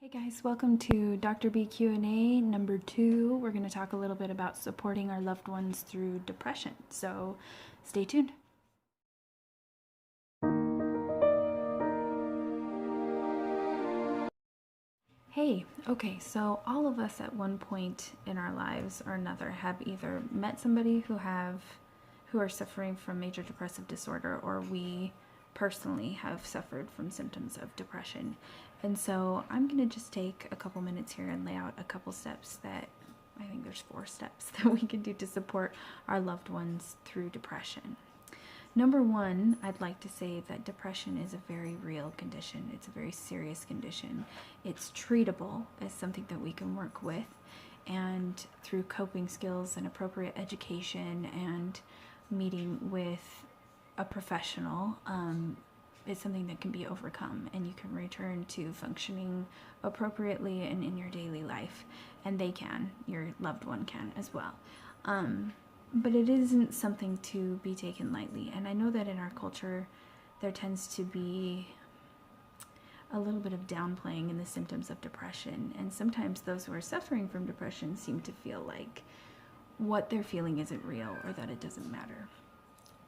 Hey guys, welcome to Dr. B Q&A number 2. We're going to talk a little bit about supporting our loved ones through depression. So stay tuned. Hey, okay, so all of us at one point in our lives or another have either met somebody who are suffering from major depressive disorder, or we personally have suffered from symptoms of depression. And so I'm going to just take a couple minutes here and lay out a couple steps that I think there's 4 steps that we can do to support our loved ones through depression. Number 1, I'd like to say that depression is a very real condition. It's a very serious condition. It's treatable as something that we can work with, and through coping skills and appropriate education and meeting with a professional, it's something that can be overcome, and you can return to functioning appropriately and in your daily life, and your loved one can as well. But it isn't something to be taken lightly. And I know that in our culture, there tends to be a little bit of downplaying in the symptoms of depression. And sometimes those who are suffering from depression seem to feel like what they're feeling isn't real, or that it doesn't matter.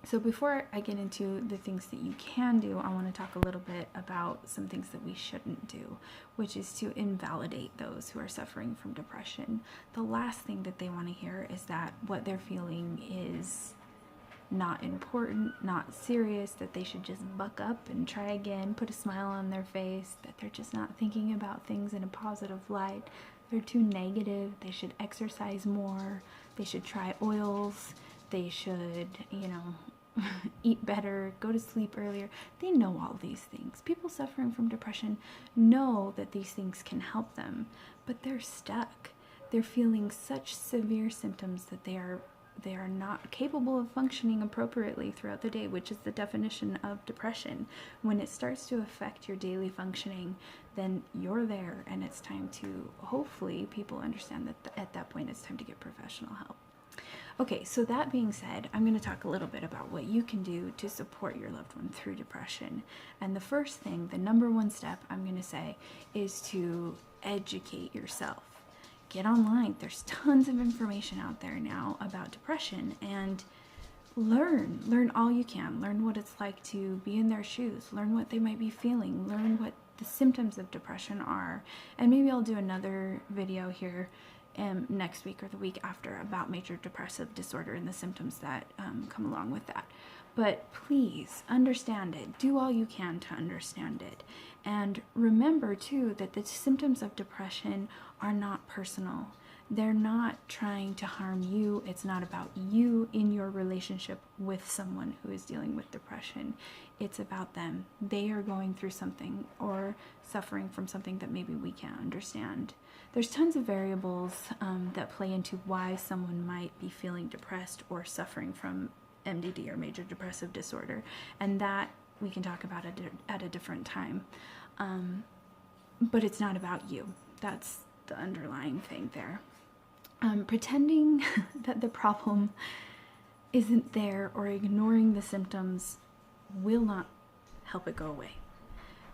So before I get into the things that you can do, I want to talk a little bit about some things that we shouldn't do, which is to invalidate those who are suffering from depression. The last thing that they want to hear is that what they're feeling is not important, not serious, that they should just buck up and try again, put a smile on their face, that they're just not thinking about things in a positive light. They're too negative. They should exercise more. They should try oils. They should, eat better, go to sleep earlier. They know all these things. People suffering from depression know that these things can help them, but they're stuck. They're feeling such severe symptoms that they are not capable of functioning appropriately throughout the day, which is the definition of depression. When it starts to affect your daily functioning, then you're there, and it's time to, hopefully, people understand that at that point it's time to get professional help. Okay, so that being said, I'm going to talk a little bit about what you can do to support your loved one through depression. And the first thing, the number 1 step I'm going to say, is to educate yourself. Get online. There's tons of information out there now about depression, and learn all you can. Learn what it's like to be in their shoes. Learn what they might be feeling. Learn what the symptoms of depression are. And maybe I'll do another video here next week or the week after about major depressive disorder and the symptoms that come along with that. But please understand it. Do all you can to understand it. And remember too that the symptoms of depression are not personal. They're not trying to harm you. It's not about you in your relationship with someone who is dealing with depression. It's about them. They are going through something or suffering from something that maybe we can't understand. There's tons of variables that play into why someone might be feeling depressed or suffering from MDD, or major depressive disorder, and that we can talk about at a different time. But it's not about you. That's the underlying thing there. Pretending that the problem isn't there or ignoring the symptoms will not help it go away.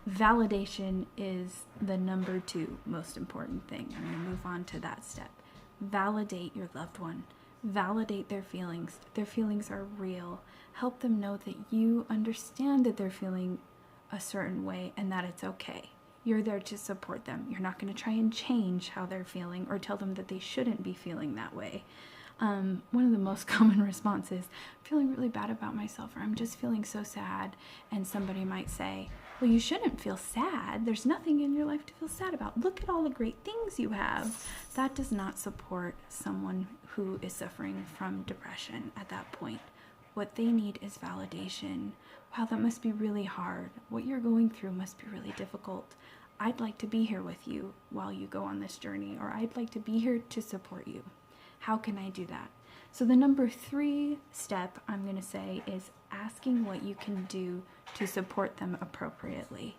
Validation is the number 2 most important thing. I'm going to move on to that step. Validate your loved one. Validate their feelings. Their feelings are real. Help them know that you understand that they're feeling a certain way and that it's okay. You're there to support them. You're not going to try and change how they're feeling or tell them that they shouldn't be feeling that way. One of the most common responses, I'm feeling really bad about myself, or I'm just feeling so sad. And somebody might say, well, you shouldn't feel sad. There's nothing in your life to feel sad about. Look at all the great things you have. That does not support someone who is suffering from depression at that point. What they need is validation. Wow, that must be really hard. What you're going through must be really difficult. I'd like to be here with you while you go on this journey, or I'd like to be here to support you. How can I do that? So the number 3 step I'm going to say is asking what you can do to support them appropriately.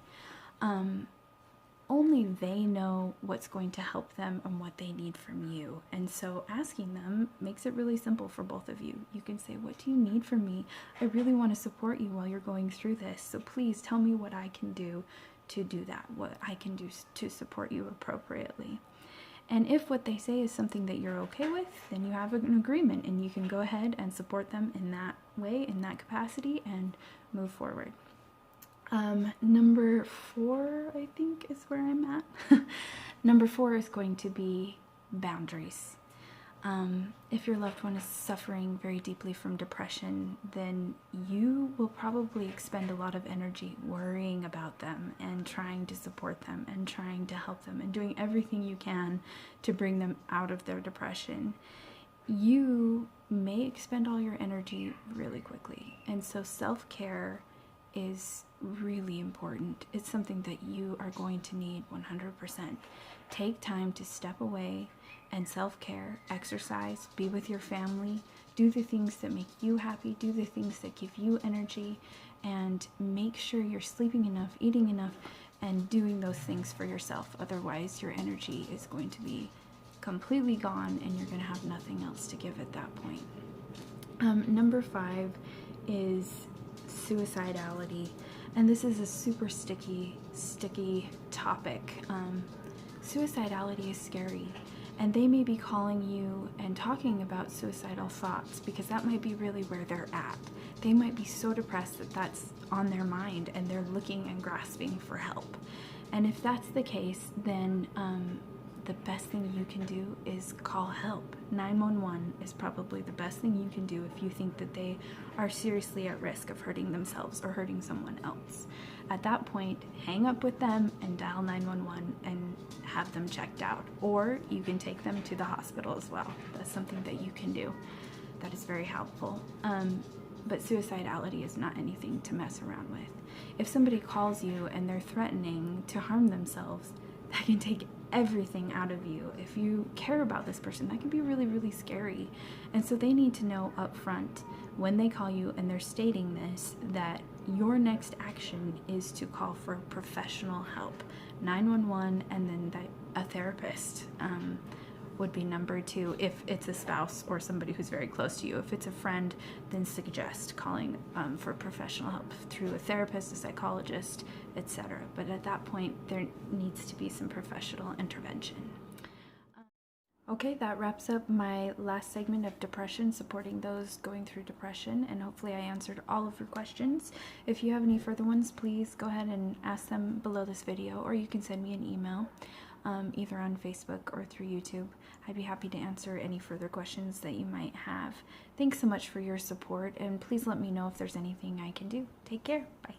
Only they know what's going to help them and what they need from you. And so asking them makes it really simple for both of you. You can say, what do you need from me? I really want to support you while you're going through this. So please tell me what I can do to do that, what I can do to support you appropriately. And if what they say is something that you're okay with, then you have an agreement and you can go ahead and support them in that way, in that capacity, and move forward. Number 4, I think, is where I'm at. Number 4 is going to be boundaries. If your loved one is suffering very deeply from depression, then you will probably expend a lot of energy worrying about them and trying to support them and trying to help them and doing everything you can to bring them out of their depression. You may expend all your energy really quickly, and so self-care is really important. It's something that you are going to need 100%. Take time to step away and self-care, exercise, be with your family, do the things that make you happy, do the things that give you energy, and make sure you're sleeping enough, eating enough, and doing those things for yourself. Otherwise, your energy is going to be completely gone and you're going to have nothing else to give at that point. Number 5 is suicidality, and this is a super sticky topic. Suicidality is scary, and they may be calling you and talking about suicidal thoughts because that might be really where they're at. They might be so depressed that that's on their mind and they're looking and grasping for help. And if that's the case, then the best thing you can do is call help. 911 is probably the best thing you can do if you think that they are seriously at risk of hurting themselves or hurting someone else. At that point, hang up with them and dial 911 and have them checked out. Or you can take them to the hospital as well. That's something that you can do. That is very helpful. But suicidality is not anything to mess around with. If somebody calls you and they're threatening to harm themselves, that can take everything out of you. If you care about this person, that can be really, really scary. And so they need to know up front when they call you and they're stating this, that your next action is to call for professional help. 911 and then a therapist would be number 2 if it's a spouse or somebody who's very close to you. If it's a friend, then suggest calling for professional help through a therapist, a psychologist, etc. But at that point, there needs to be some professional intervention. Okay, that wraps up my last segment of depression, supporting those going through depression, and hopefully I answered all of your questions. If you have any further ones, please go ahead and ask them below this video, or you can send me an email, either on Facebook or through YouTube. I'd be happy to answer any further questions that you might have. Thanks so much for your support, and please let me know if there's anything I can do. Take care. Bye.